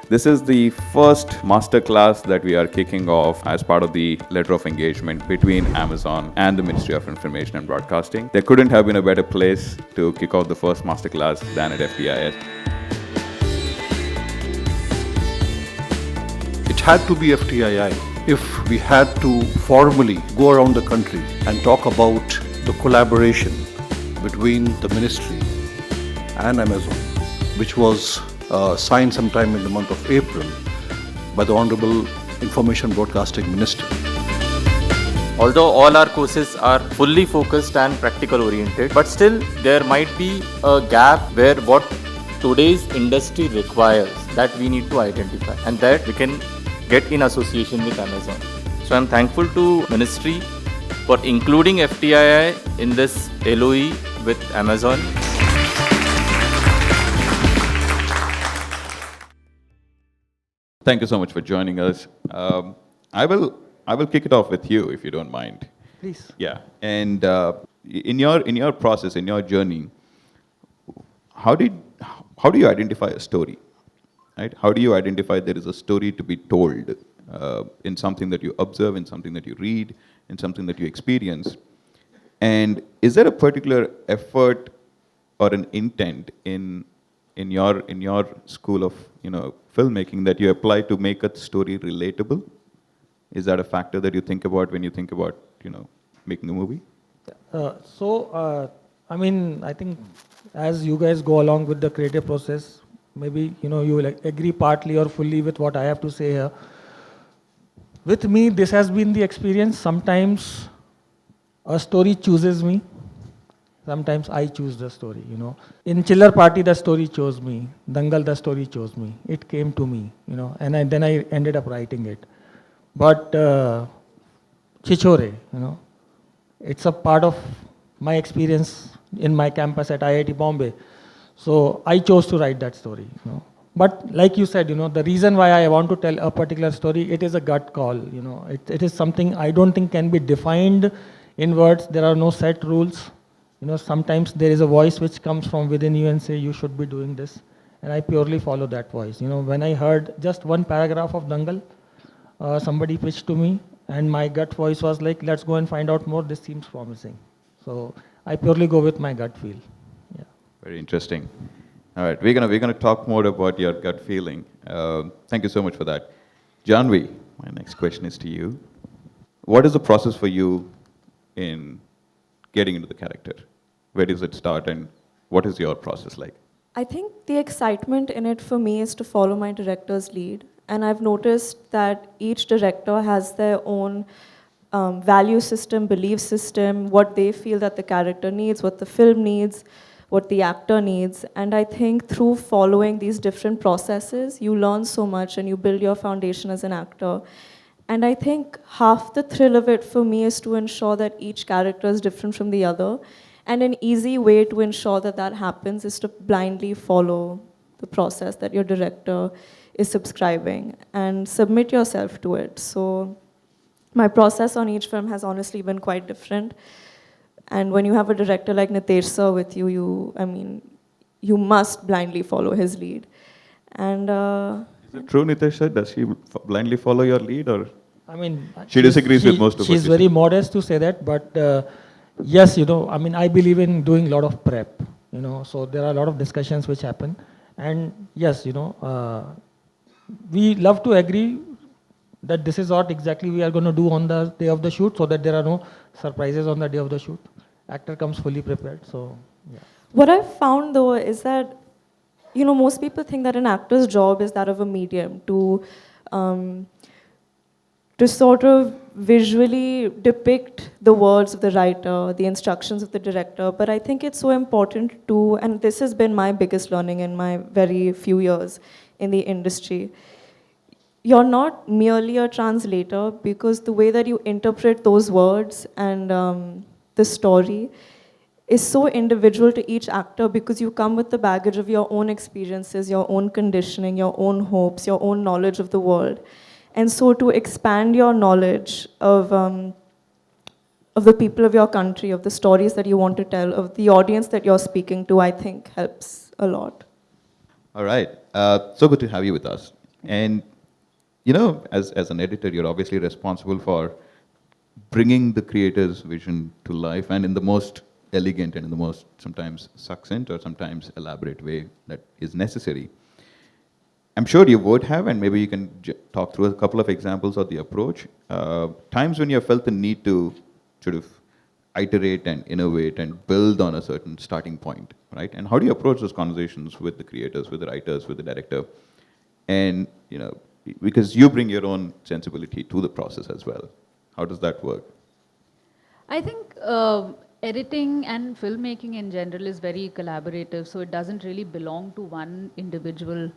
This is the first masterclass that we are kicking off as part of the letter of engagement between Amazon and the Ministry of Information and Broadcasting. There couldn't have been a better place to kick off the first masterclass than at FTIS. It had to be FTII if we had to formally go around the country and talk about the collaboration between the ministry and Amazon, which was signed sometime in the month of April by the Honorable Information Broadcasting Minister. Although all our courses are fully focused and practical oriented, but still there might be a gap where what today's industry requires that we need to identify, and that we can get in association with Amazon. So I'm thankful to Ministry for including FTII in this LOE with Amazon. Thank you so much for joining us. I will kick it off with you, if you don't mind. Please. Yeah, and in your process, in your journey, how do you identify a story, right? How do you identify there is a story to be told in something that you observe, in something that you read, in something that you experience? And is there a particular effort or an intent in your school of filmmaking that you apply to make a story relatable? Is that a factor that you think about when you think about making a movie? I think as you guys go along with the creative process, maybe you will agree partly or fully with what I have to say here. With me, this has been the experience. Sometimes a story chooses me. Sometimes I choose the story, In Chiller Party, the story chose me. Dangal, the story chose me. It came to me, and then I ended up writing it. But Chichore, it's a part of my experience in my campus at IIT Bombay. So I chose to write that story, But like you said, the reason why I want to tell a particular story, it is a gut call, It is something I don't think can be defined in words. There are no set rules. Sometimes there is a voice which comes from within you and say, you should be doing this. And I purely follow that voice. When I heard just one paragraph of Dangal, somebody pitched to me and my gut voice was like, let's go and find out more. This seems promising. So I purely go with my gut feel. Yeah. Very interesting. All right, we're gonna talk more about your gut feeling. Thank you so much for that. Janvi, my next question is to you. What is the process for you in getting into the character? Where does it start and what is your process like? I think the excitement in it for me is to follow my director's lead. And I've noticed that each director has their own value system, belief system, what they feel that the character needs, what the film needs, what the actor needs. And I think through following these different processes, you learn so much and you build your foundation as an actor. And I think half the thrill of it for me is to ensure that each character is different from the other. And an easy way to ensure that that happens is to blindly follow the process that your director is subscribing and submit yourself to it. So my process on each film has honestly been quite different. And when you have a director like Nitesh sir with you, you must blindly follow his lead. And is it true, Nitesh sir? Does she blindly follow your lead, or she she disagrees with most of what you she's very say? modest to say that, but yes, I believe in doing a lot of prep, so there are a lot of discussions which happen. And yes, we love to agree that this is what exactly we are going to do on the day of the shoot, so that there are no surprises on the day of the shoot. Actor comes fully prepared, so yeah. what I've found though is that, most people think that an actor's job is that of a medium to sort of visually depict the words of the writer, the instructions of the director. But I think it's so important to, and this has been my biggest learning in my very few years in the industry, you're not merely a translator, because the way that you interpret those words and the story is so individual to each actor, because you come with the baggage of your own experiences, your own conditioning, your own hopes, your own knowledge of the world. And so to expand your knowledge of the people of your country, of the stories that you want to tell, of the audience that you're speaking to, I think helps a lot. All right. So good to have you with us. And, as an editor, you're obviously responsible for bringing the creator's vision to life and in the most elegant and in the most sometimes succinct or sometimes elaborate way that is necessary. I'm sure you would have, and maybe you can talk through a couple of examples of the approach. Times when you have felt the need to sort of iterate and innovate and build on a certain starting point, right? And how do you approach those conversations with the creators, with the writers, with the director? And, because you bring your own sensibility to the process as well. How does that work? I think editing and filmmaking in general is very collaborative, so it doesn't really belong to one individual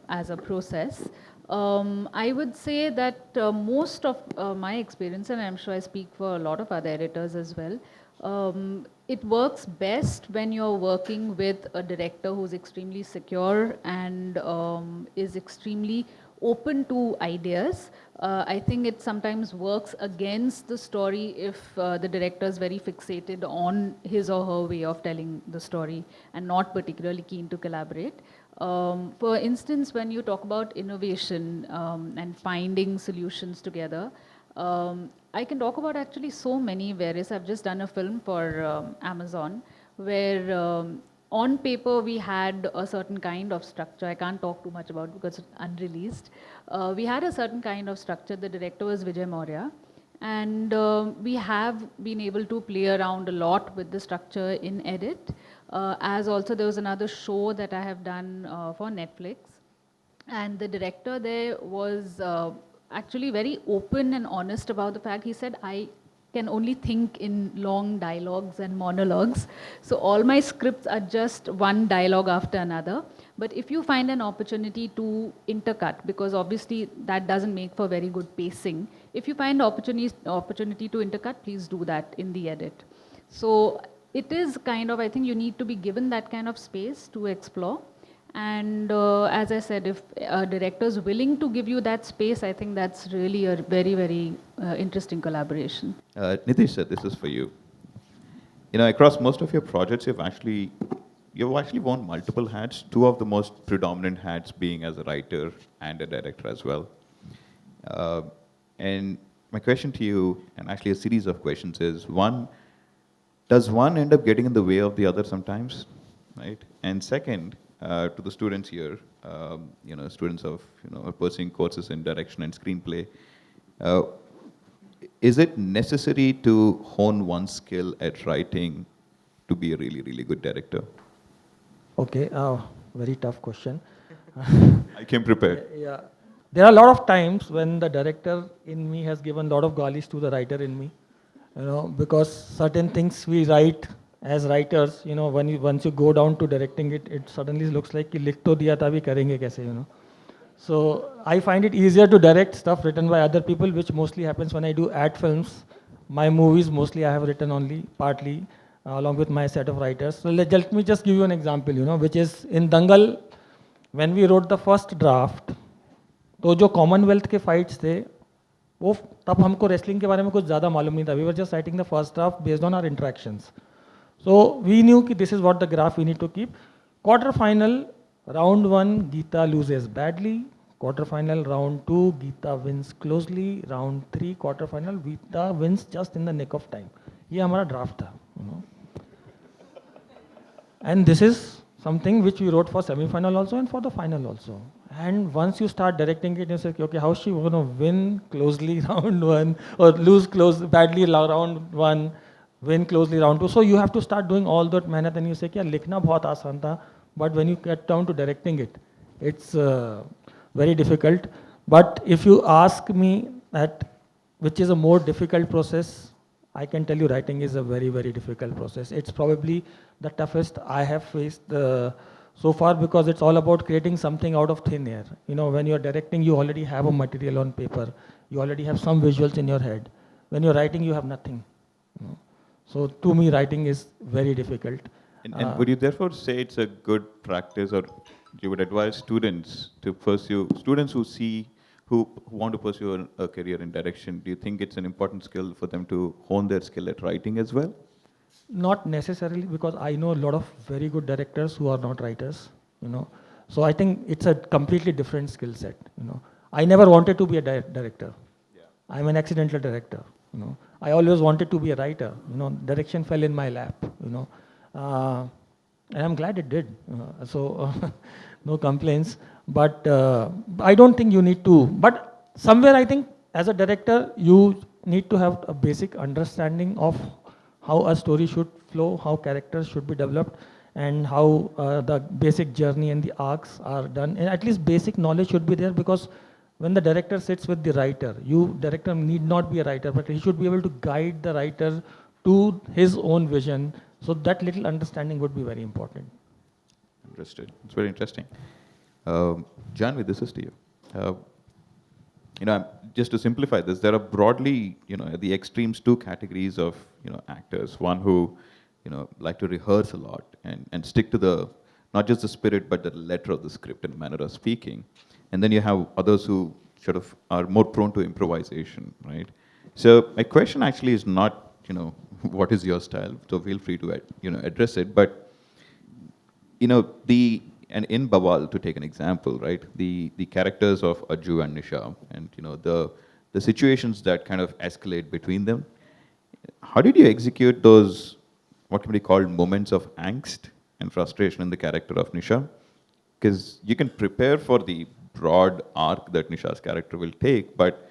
as a process. I would say that most of my experience, and I'm sure I speak for a lot of other editors as well, it works best when you're working with a director who's extremely secure and is extremely open to ideas. I think it sometimes works against the story if the director is very fixated on his or her way of telling the story and not particularly keen to collaborate. For instance, when you talk about innovation and finding solutions together, I can talk about actually so many various. I've just done a film for Amazon where on paper we had a certain kind of structure. I can't talk too much about it because it's unreleased. We had a certain kind of structure. The director was Vijay Maurya. And we have been able to play around a lot with the structure in edit. As also there was another show that I have done for Netflix. And the director there was actually very open and honest about the fact. He said, I can only think in long dialogues and monologues. So all my scripts are just one dialogue after another. But if you find an opportunity to intercut, because obviously that doesn't make for very good pacing, if you find opportunity to intercut, please do that in the edit. So it is kind of, I think you need to be given that kind of space to explore. And as I said, if a director is willing to give you that space, I think that's really a very, very interesting collaboration. Nitish, sir, this is for you. Across most of your projects, you've actually worn multiple hats, two of the most predominant hats being as a writer and a director as well. And my question to you, and actually a series of questions is, one, does one end up getting in the way of the other sometimes, right? And second, to the students here, students of, pursuing courses in direction and screenplay, is it necessary to hone one's skill at writing to be a really, really good director? Okay, very tough question. I came prepared. Yeah. There are a lot of times when the director in me has given a lot of galis to the writer in me, because certain things we write as writers, once you go down to directing it, it suddenly looks like कि लिख तो दिया था अभी करेंगे कैसे, So I find it easier to direct stuff written by other people, which mostly happens when I do ad films. My movies mostly I have written only partly along with my set of writers. So let me just give you an example, which is in Dangal, when we wrote the first draft, तो जो Commonwealth के fights थे वो तब हमको wrestling के बारे में कुछ ज़्यादा मालूम नहीं था. We were just writing the first draft based on our interactions. So we knew that this is what the graph we need to keep. Quarter final, round 1, Geeta loses badly. Quarter final, round 2, Geeta wins closely. Round 3, quarter final, Geeta wins just in the nick of time. ये हमारा draft था. And this is something which we wrote for semi-final also and for the final also. And once you start directing it, you say, okay, how is she going to win closely round 1 or lose badly round 1? Win closely round 2. So you have to start doing all that mehnat and you say, yeah, likhna bahut aasan tha, but when you get down to directing it, it's very difficult. But if you ask me that which is a more difficult process, I can tell you writing is a very, very difficult process. It's probably the toughest I have faced so far because it's all about creating something out of thin air. When you're directing, you already have a material on paper. You already have some visuals in your head. When you're writing, you have nothing. So to me, writing is very difficult. And would you therefore say it's a good practice, or you would advise students to pursue, students who want to pursue a career in direction, do you think it's an important skill for them to hone their skill at writing as well? Not necessarily, because I know a lot of very good directors who are not writers. So I think it's a completely different skill set. I never wanted to be a director. I'm an accidental director. I always wanted to be a writer. Direction fell in my lap. And I'm glad it did. No complaints. But I don't think you need to. But somewhere I think as a director, you need to have a basic understanding of how a story should flow, how characters should be developed, and how the basic journey and the arcs are done. And at least basic knowledge should be there, because when the director sits with the writer, director need not be a writer, but he should be able to guide the writer to his own vision. So that little understanding would be very important. Understood. It's very interesting. Janvi, this is to you. Just to simplify this, there are broadly, at the extremes, two categories of, actors. One who, like to rehearse a lot and stick to not just the spirit, but the letter of the script and manner of speaking. And then you have others who sort of are more prone to improvisation, right? So my question actually is not, what is your style? So feel free to, address it. But, and in Bawal, to take an example, right? The characters of Aju and Nisha, and the situations that kind of escalate between them. How did you execute those, what can be called, moments of angst and frustration in the character of Nisha? Because you can prepare for the broad arc that Nisha's character will take, but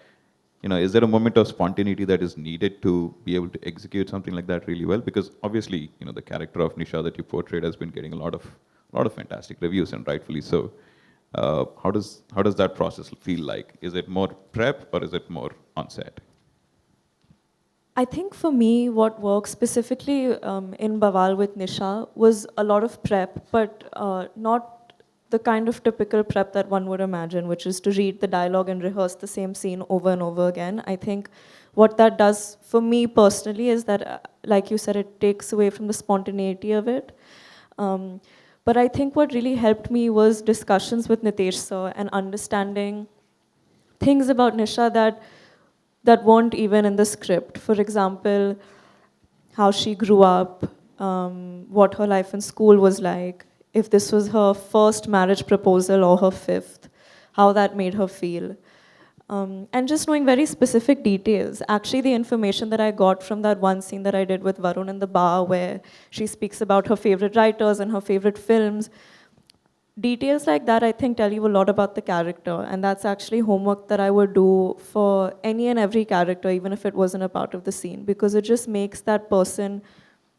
is there a moment of spontaneity that is needed to be able to execute something like that really well? Because obviously, the character of Nisha that you portrayed has been getting a lot of fantastic reviews, and rightfully so. How does that process feel like? Is it more prep or is it more on set? I think for me, what works specifically in Bawal with Nisha was a lot of prep, but not the kind of typical prep that one would imagine, which is to read the dialogue and rehearse the same scene over and over again. I think what that does for me personally is that, like you said, it takes away from the spontaneity of it. But I think what really helped me was discussions with Nitesh sir and understanding things about Nisha that weren't even in the script. For example, how she grew up, what her life in school was like, if this was her first marriage proposal or her fifth, how that made her feel. And just knowing very specific details. Actually, the information that I got from that one scene that I did with Varun in the bar, where she speaks about her favorite writers and her favorite films, details like that, I think, tell you a lot about the character. And that's actually homework that I would do for any and every character, even if it wasn't a part of the scene, because it just makes that person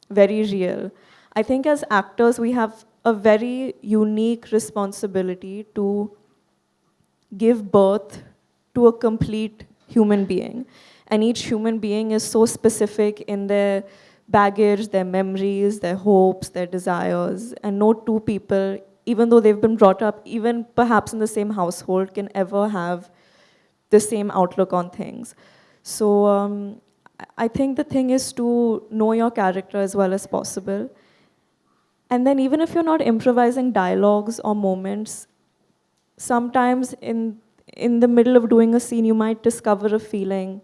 very real. I think as actors, we have a very unique responsibility to give birth to a complete human being. And each human being is so specific in their baggage, their memories, their hopes, their desires. And no two people, even though they've been brought up, even perhaps in the same household, can ever have the same outlook on things. So I think the thing is to know your character as well as possible. And then even if you're not improvising dialogues or moments, sometimes in the middle of doing a scene, you might discover a feeling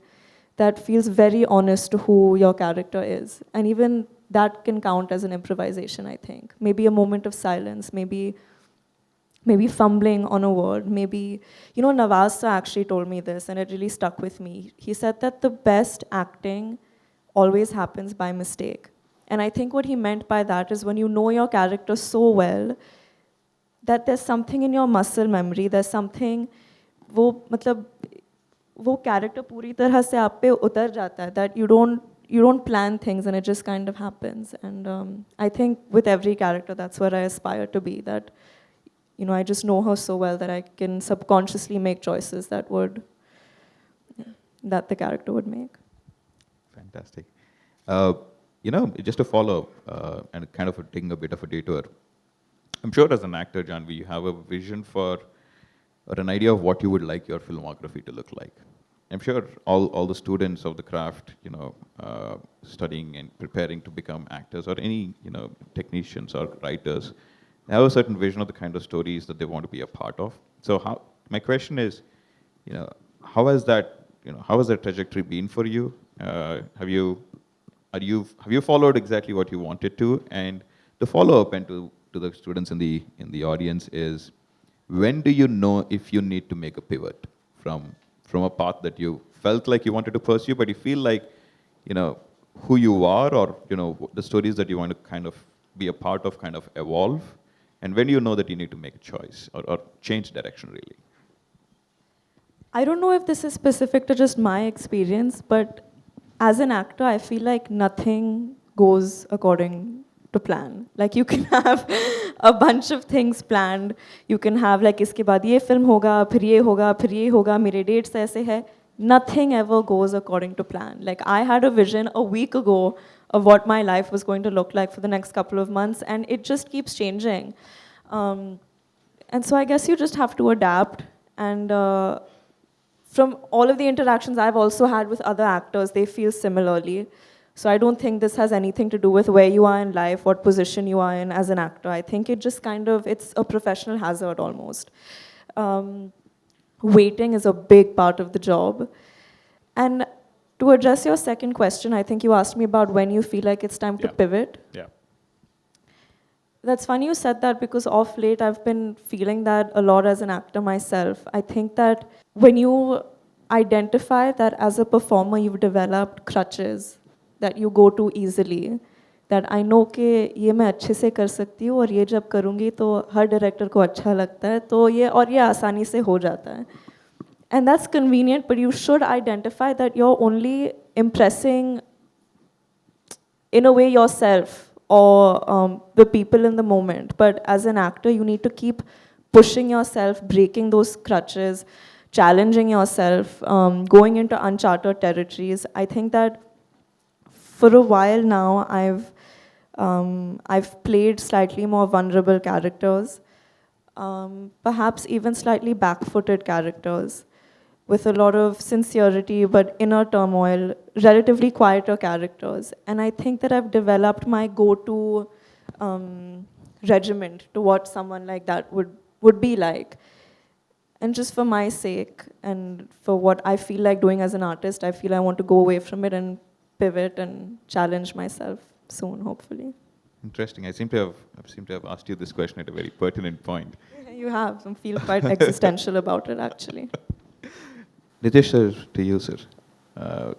that feels very honest to who your character is. And even that can count as an improvisation, I think. Maybe a moment of silence, maybe fumbling on a word, maybe, Nawaz sir actually told me this and it really stuck with me. He said that the best acting always happens by mistake. And I think what he meant by that is when you know your character so well, that there's something in your muscle memory, there's something, वो character पूरी तरह से आप पे उतर जाता है, that you don't plan things and it just kind of happens. And I think with every character, that's what I aspire to be, that, I just know her so well that I can subconsciously make choices that the character would make. Fantastic. Just to follow and kind of taking a bit of a detour, I'm sure as an actor, Janvi, you have a vision for or an idea of what you would like your filmography to look like. I'm sure all the students of the craft, studying and preparing to become actors or any, technicians or writers, they have a certain vision of the kind of stories that they want to be a part of. So my question is, how has that trajectory been for you? Have you followed exactly what you wanted to? And the follow-up and to the students in the audience is, when do you know if you need to make a pivot from a path that you felt like you wanted to pursue, but you feel like, you know, who you are, or, you know, the stories that you want to kind of be a part of kind of evolve? And when do you know that you need to make a choice or change direction, really? I don't know if this is specific to just my experience, but as an actor, I feel like nothing goes according to plan. Like you can have a bunch of things planned. You can have like इसके बाद ये film होगा, फिर ये होगा, फिर ये होगा, मेरे dates ऐसे है. Nothing ever goes according to plan. Like I had a vision a week ago of what my life was going to look like for the next couple of months, and it just keeps changing. And so I guess you just have to adapt. And from all of the interactions I've also had with other actors, they feel similarly. So I don't think this has anything to do with where you are in life, what position you are in as an actor. I think it just kind of, it's a professional hazard almost. Waiting is a big part of the job. And to address your second question, I think you asked me about when you feel like it's time to pivot. Yeah. That's funny you said that, because of late I've been feeling that a lot as an actor myself. I think that when you identify that as a performer you've developed crutches that you go to easily, that I know कि ये मैं अच्छे से कर सकती हूँ और ये जब करूँगी तो हर डायरेक्टर को अच्छा लगता है, तो ये आसानी से हो जाता है. And that's convenient, but you should identify that you're only impressing in a way yourself or the people in the moment. But as an actor, you need to keep pushing yourself, breaking those crutches, challenging yourself, going into uncharted territories. I think that for a while now, I've played slightly more vulnerable characters, perhaps even slightly back-footed characters, with a lot of sincerity but inner turmoil, relatively quieter characters. And I think that I've developed my go-to regiment to what someone like that would be like. And just for my sake and for what I feel like doing as an artist, I feel I want to go away from it and pivot and challenge myself soon, hopefully. Interesting. I seem to have asked you this question at a very pertinent point. You have. I feel quite existential about it, actually. Nitesh sir, to you, sir.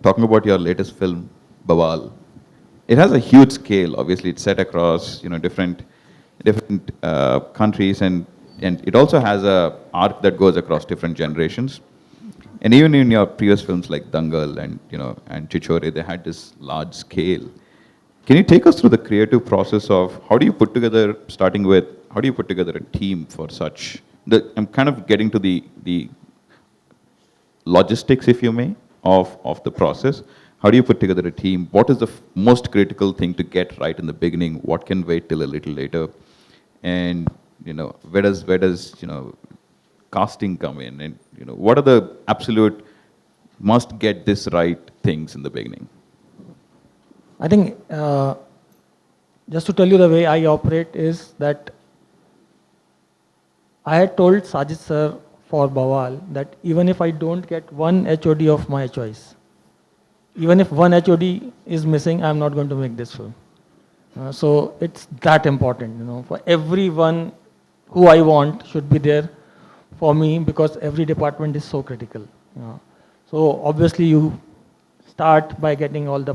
Talking about your latest film, Bawal, it has a huge scale. Obviously, it's set across different countries, and it also has a arc that goes across different generations. And even in your previous films like Dangal and Chichore, they had this large scale. Can you take us through the creative process of how do you put together a team for such? I'm kind of getting to the logistics, if you may, of the process. How do you put together a team? What is the most critical thing to get right in the beginning? What can wait till a little later? And where does casting come in? And what are the absolute must get this right things in the beginning? I think just to tell you the way I operate is that I had told Sajid sir for Bawal that even if I don't get one HOD of my choice, even if one HOD is missing, I'm not going to make this film. So it's that important, for everyone who I want should be there for me, because every department is so critical. So obviously you start by getting all the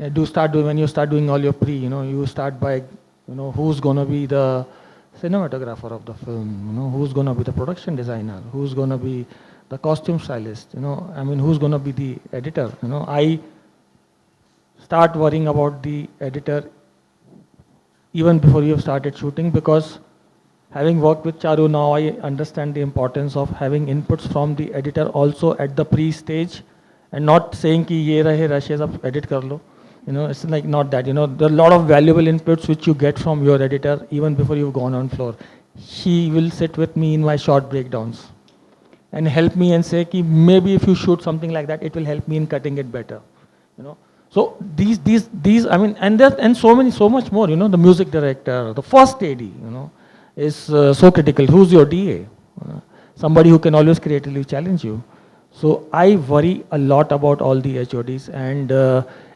when you start doing all your you start by, who's going to be the cinematographer of the film, who's going to be the production designer, who's going to be the costume stylist, who's going to be the editor. I start worrying about the editor even before you have started shooting, because having worked with Charu now, I understand the importance of having inputs from the editor also at the pre-stage, and not saying ki ye rahe rushes ab edit kar lo. It's like not that. There are a lot of valuable inputs which you get from your editor even before you've gone on floor. He will sit with me in my short breakdowns and help me and say ki maybe if you shoot something like that, it will help me in cutting it better. So these and so much more. The music director, the first AD, is so critical. Who's your DA? Somebody who can always creatively challenge you. So I worry a lot about all the HODs, and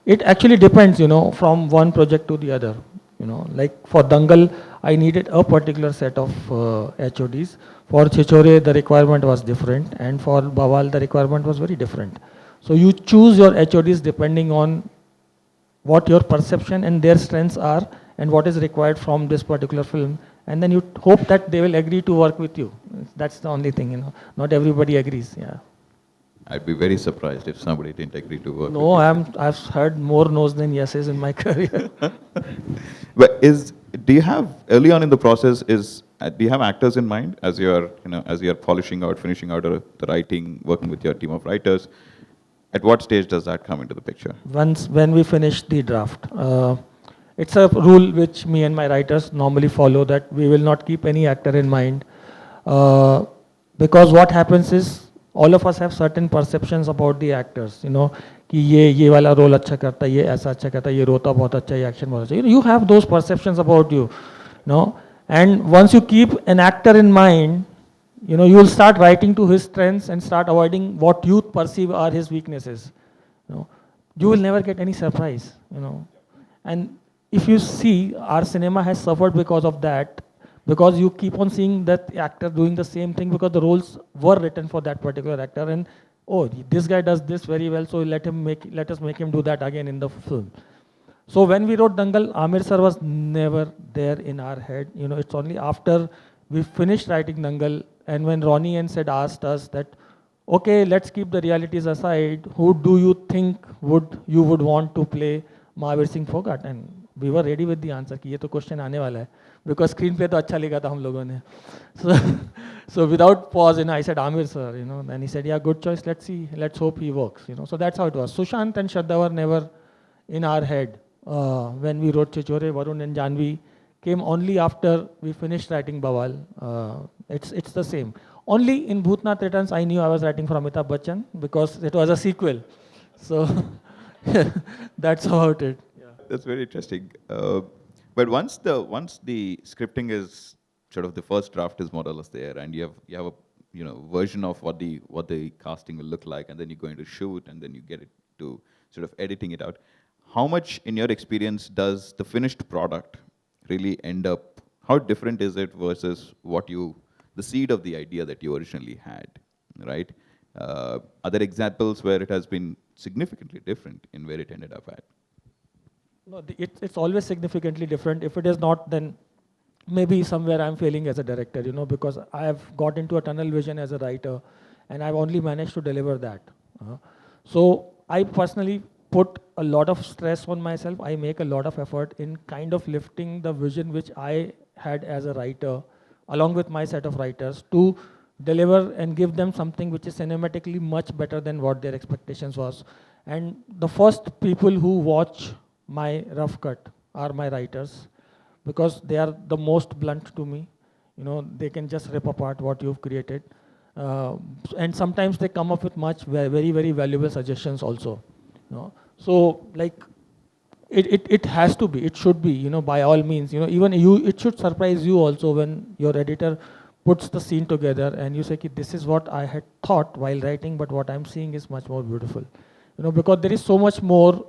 it actually depends, from one project to the other. Like for Dangal, I needed a particular set of HODs. For Chichore, the requirement was different, and for Bawal, the requirement was very different. So you choose your HODs depending on what your perception and their strengths are and what is required from this particular film, and then you hope that they will agree to work with you. That's the only thing, not everybody agrees. Yeah. I'd be very surprised if somebody didn't agree to work No, with you. I've heard more no's than yeses in my career. But do you have early on in the process do you have actors in mind as you're polishing out, finishing out the writing, working with your team of writers? At what stage does that come into the picture? When we finish the draft. It's a rule which me and my writers normally follow, that we will not keep any actor in mind. Because what happens is, all of us have certain perceptions about the actors, कि ये वाला role अच्छा करता है, ये ऐसा अच्छा करता है, ये रोता बहुत अच्छा है, ये action बहुत अच्छा है. You have those perceptions about you, and once you keep an actor in mind, you will start writing to his strengths and start avoiding what you perceive are his weaknesses. You will never get any surprise, And if you see, our cinema has suffered because of that, because you keep on seeing that actor doing the same thing because the roles were written for that particular actor, and oh, this guy does this very well, so let us make him do that again in the film. So when we wrote Dangal, Amir sir was never there in our head. It's only after we finished writing Dangal, and when Ronnie and Sid asked us that, okay, let's keep the realities aside, who do you think you would want to play Mahavir Singh Phogat? And we were ready with the answer कि ये तो question आने वाला है, because screen play तो अच्छा लिखा था हम लोगों ने. So without pause, I said Amir sir, and he said, yeah, good choice. Let's hope he works. So that's how it was. Sushant and Shraddha were never in our head. When we wrote Chichore, Varun and Janvi came only after we finished writing Bawal. It's the same. Only in Bhootnath Returns I knew I was writing for Amitabh Bachchan because it was a sequel. So that's about it. Yeah. That's very interesting. But once the scripting is sort of, the first draft is more or less there, and you have a version of what the casting will look like, and then you go into shoot, and then you get it to sort of editing it out. How much, in your experience, does the finished product really end up? How different is it versus the seed of the idea that you originally had, right? Are there examples where it has been significantly different in where it ended up at? No, it's always significantly different. If it is not, then maybe somewhere I'm failing as a director, because I have got into a tunnel vision as a writer, and I've only managed to deliver that. So I personally put a lot of stress on myself. I make a lot of effort in kind of lifting the vision which I had as a writer, along with my set of writers, to deliver and give them something which is cinematically much better than what their expectations was. And the first people who watch my rough cut are my writers, because they are the most blunt to me. They can just rip apart what you've created. And sometimes they come up with very, very valuable suggestions also. So like, it has to be, it should be, by all means, even it should surprise you also when your editor puts the scene together and you say, this is what I had thought while writing, but what I'm seeing is much more beautiful. Because there is so much more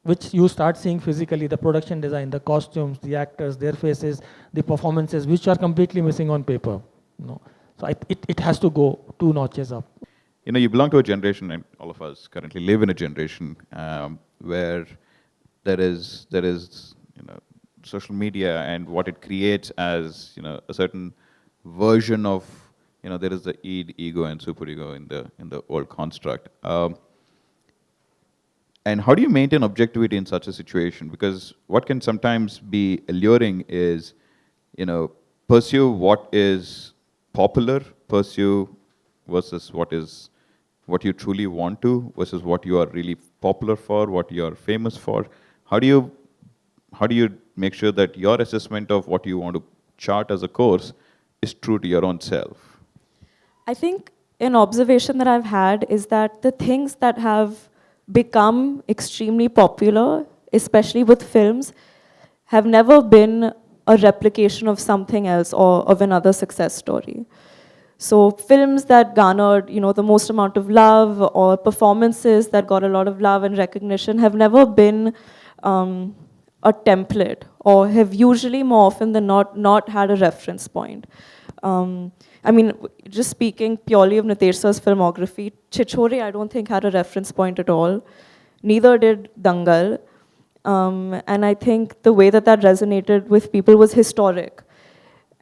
which you start seeing physically, the production design, the costumes, the actors, their faces, the performances, which are completely missing on paper. So it has to go 2 notches up. You belong to a generation, and all of us currently live in a generation where there is social media and what it creates as a certain version of there is the ego and superego in the old construct. And how do you maintain objectivity in such a situation? Because what can sometimes be alluring is, pursue what is popular, pursue versus what you truly want to, versus what you are really popular for, what you are famous for. How do you make sure that your assessment of what you want to chart as a course is true to your own self? I think an observation that I've had is that the things that have become extremely popular, especially with films, have never been a replication of something else or of another success story. So films that garnered, the most amount of love, or performances that got a lot of love and recognition, have never been a template or have usually more often than not had a reference point. I mean, just speaking purely of Nitesh sir's filmography, Chichore I don't think had a reference point at all. Neither did Dangal. And I think the way that that resonated with people was historic.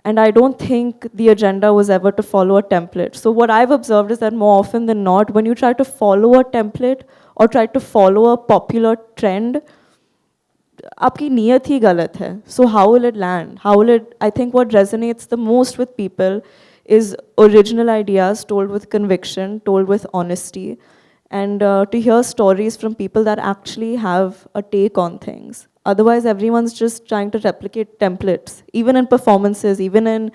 And I don't think the agenda was ever to follow a template. So what I've observed is that more often than not, when you try to follow a template or try to follow a popular trend, आपकी नियत ही गलत है. So how will it land? How will it? I think what resonates the most with people is original ideas told with conviction, told with honesty, and to hear stories from people that actually have a take on things. Otherwise, everyone's just trying to replicate templates, even in performances, even in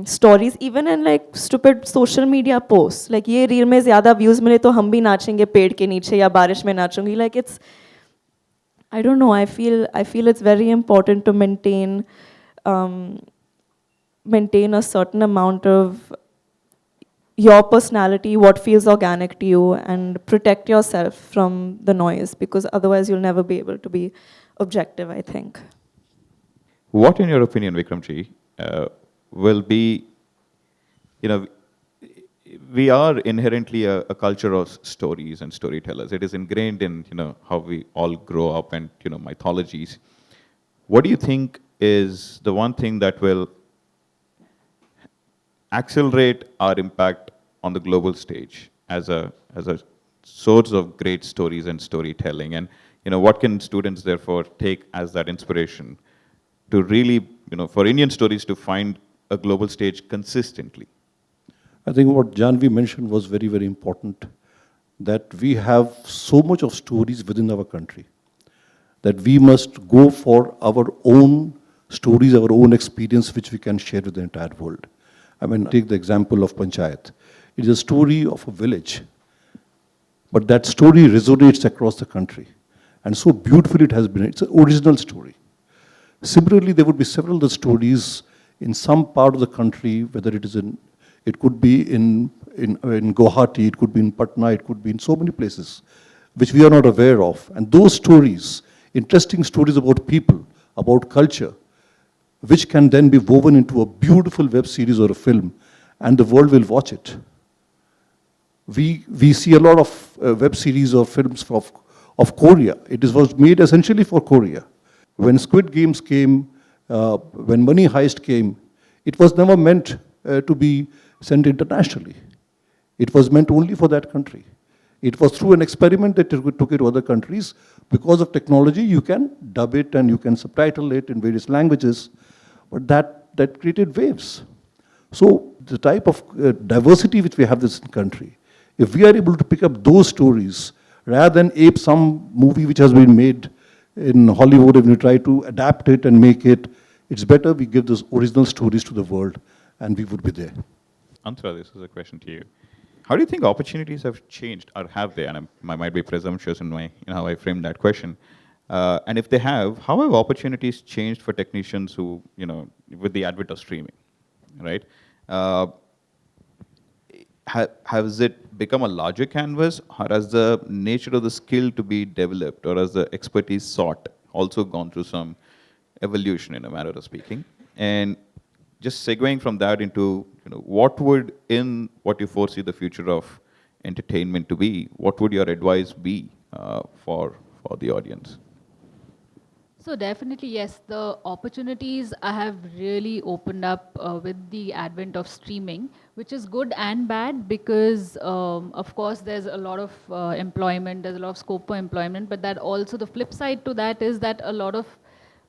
stories, even in like stupid social media posts. Like ये reel में ज़्यादा views मिले तो हम भी नाचेंगे पेड़ के नीचे या बारिश में नाचूंगी. Like it's, I don't know. I feel it's very important to um, maintain a certain amount of your personality, what feels organic to you, and protect yourself from the noise, because otherwise you'll never be able to be objective, I think. What, in your opinion, Vikramji, will be, you know, we are inherently a culture of stories and storytellers. It is ingrained in, how we all grow up and, mythologies. What do you think is the one thing that will accelerate our impact on the global stage as a source of great stories and storytelling? And, what can students therefore take as that inspiration to really, for Indian stories to find a global stage consistently? I think what Janvi mentioned was very, very important, that we have so much of stories within our country, that we must go for our own stories, our own experience, which we can share with the entire world. I mean, take the example of Panchayat. It is a story of a village, but that story resonates across the country. And so beautifully it has been. It's an original story. Similarly, there would be several other stories in some part of the country, whether it could be in Guwahati, it could be in Patna, it could be in so many places, which we are not aware of. And those stories, interesting stories about people, about culture, which can then be woven into a beautiful web series or a film, and the world will watch it. We see a lot of web series or films of Korea. It was made essentially for Korea. When Squid Games came, when Money Heist came, it was never meant to be sent internationally. It was meant only for that country. It was through an experiment that it took it to other countries. Because of technology, you can dub it and you can subtitle it in various languages, but that created waves. So the type of diversity which we have in this country, if we are able to pick up those stories, rather than ape some movie which has been made in Hollywood, and we try to adapt it and make it, it's better we give those original stories to the world, and we would be there. Antara, this is a question to you. How do you think opportunities have changed, or have they? And I might be presumptuous in how I framed that question. And if they have, how have opportunities changed for technicians who, with the advent of streaming, right? Has it become a larger canvas, or has the nature of the skill to be developed, or has the expertise sought also gone through some evolution, in a manner of speaking? And just segueing from that into, what you foresee the future of entertainment to be, what would your advice be for the audience? So definitely, yes, the opportunities have really opened up with the advent of streaming, which is good and bad because, of course, there's a lot of employment, there's a lot of scope for employment, but that also the flip side to that is that a lot of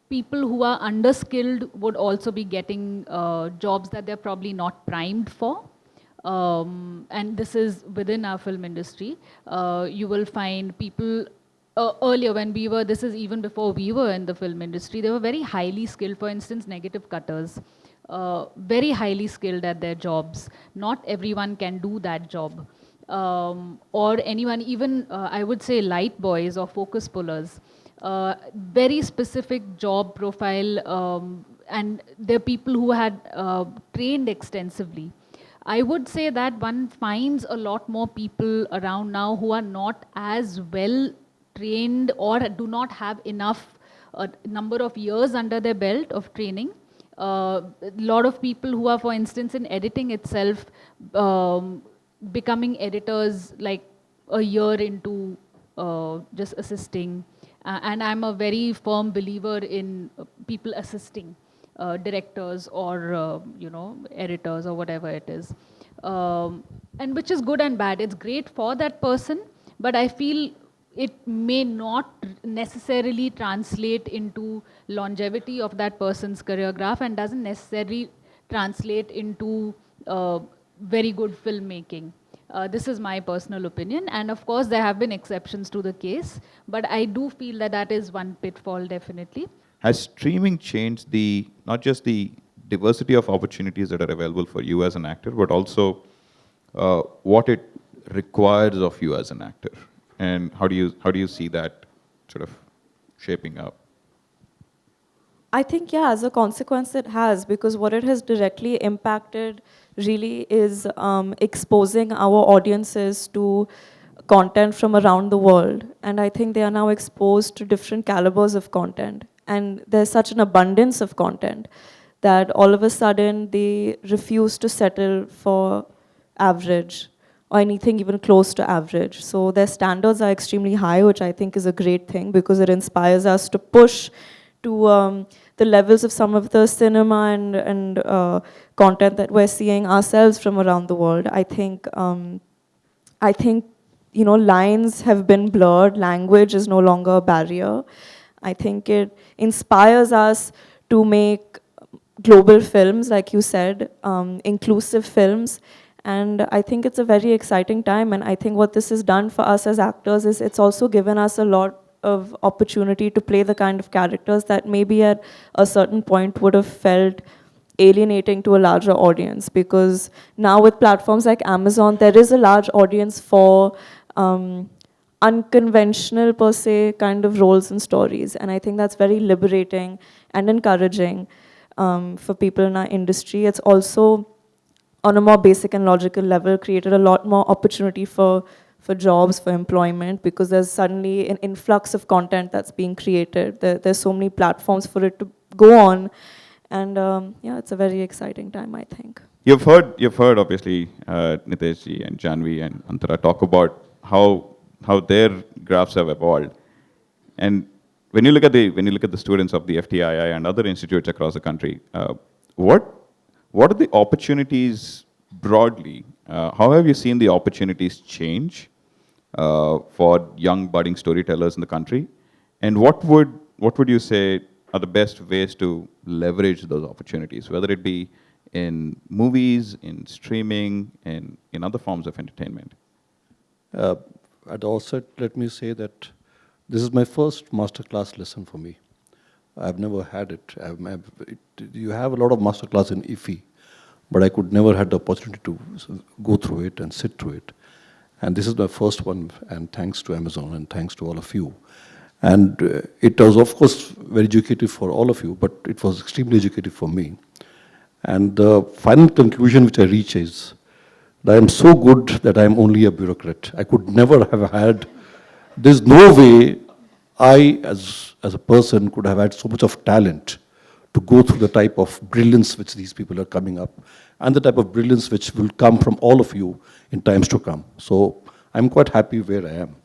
people who are underskilled would also be getting jobs that they're probably not primed for. And this is within our film industry. You will find people earlier when this is even before we were in the film industry, they were very highly skilled. For instance, negative cutters, very highly skilled at their jobs. Not everyone can do that job. Or anyone, even I would say light boys or focus pullers. Very specific job profile, and they're people who had trained extensively. I would say that one finds a lot more people around now who are not as well trained or do not have enough a number of years under their belt of training. A lot of people who are, for instance, in editing itself, becoming editors like a year into just assisting. And I'm a very firm believer in people assisting directors or editors or whatever it is, and which is good and bad. It's great for that person, but I feel it may not necessarily translate into longevity of that person's career graph, and doesn't necessarily translate into very good filmmaking. This is my personal opinion, and of course there have been exceptions to the case, but I do feel that that is one pitfall, definitely. Has streaming changed not just the diversity of opportunities that are available for you as an actor, but also what it requires of you as an actor? And how do you see that sort of shaping up? I think, yeah, as a consequence it has, because what it has directly impacted really is exposing our audiences to content from around the world. And I think they are now exposed to different calibers of content. And there's such an abundance of content that all of a sudden they refuse to settle for average or anything even close to average. So their standards are extremely high, which I think is a great thing, because it inspires us to push to the levels of some of the cinema and content that we're seeing ourselves from around the world. I think lines have been blurred. Language is no longer a barrier. I think it inspires us to make global films, like you said, inclusive films. And I think it's a very exciting time. And I think what this has done for us as actors is it's also given us a lot of opportunity to play the kind of characters that maybe at a certain point would have felt alienating to a larger audience. Because now with platforms like Amazon, there is a large audience for unconventional, per se, kind of roles and stories. And I think that's very liberating and encouraging for people in our industry. It's also, on a more basic and logical level, created a lot more opportunity for jobs, for employment, because there's suddenly an influx of content that's being created. There's so many platforms for it to go on. And yeah, it's a very exciting time, I think. You've heard obviously Nitesh ji and Janvi and Antara talk about how their graphs have evolved. And when you look at the students of the FTII and other institutes across the country, what are the opportunities broadly? How have you seen the opportunities change for young budding storytellers in the country? And what would you say are the best ways to leverage those opportunities, whether it be in movies, in streaming, in other forms of entertainment? At the outset, let me say that this is my first masterclass lesson for me. I've never had it. You have a lot of masterclass in IFI, but I could never had the opportunity to go through it and sit through it. And this is my first one, and thanks to Amazon and thanks to all of you. And it was, of course, very educative for all of you, but it was extremely educative for me. And the final conclusion which I reach is that I am so good that I am only a bureaucrat. I could never have had, there's no way I, as a person, could have had so much of talent to go through the type of brilliance which these people are coming up, and the type of brilliance which will come from all of you in times to come. So I'm quite happy where I am.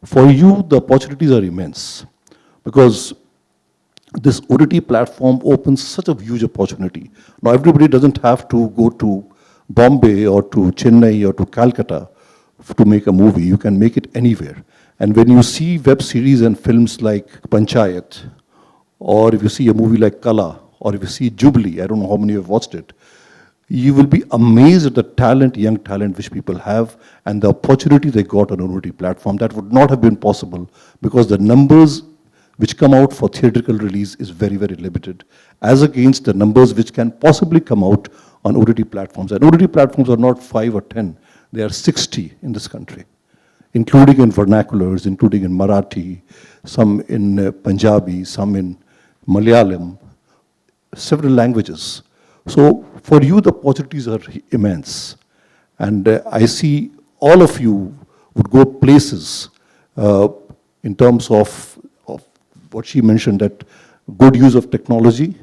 For you, the opportunities are immense, because this OTT platform opens such a huge opportunity. Now everybody doesn't have to go to Bombay or to Chennai or to Calcutta to make a movie. You can make it anywhere. And when you see web series and films like Panchayat, or if you see a movie like Kala, or if you see Jubilee, I don't know how many have watched it, you will be amazed at the talent, young talent which people have, and the opportunity they got on an OTT platform. That would not have been possible, because the numbers which come out for theatrical release is very, very limited, as against the numbers which can possibly come out on OTT platforms. And OTT platforms are not 5 or 10, they are 60 in this country, including in vernaculars, including in Marathi, some in Punjabi, some in Malayalam, several languages. So for you, the opportunities are immense. And I see all of you would go places in terms of what she mentioned, that good use of technology,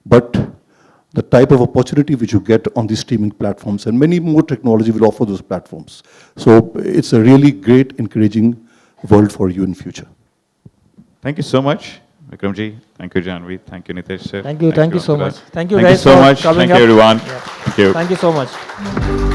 but the type of opportunity which you get on these streaming platforms, and many more technology will offer those platforms. So it's a really great, encouraging world for you in future. Thank you so much, Vikramji. Thank you, Janvi. Thank you, Nitesh sir. Thank you so Anuradha. much. Thank you Thank guys you so for much. coming Thank up. you, everyone. Yeah. Thank you. Thank you so much.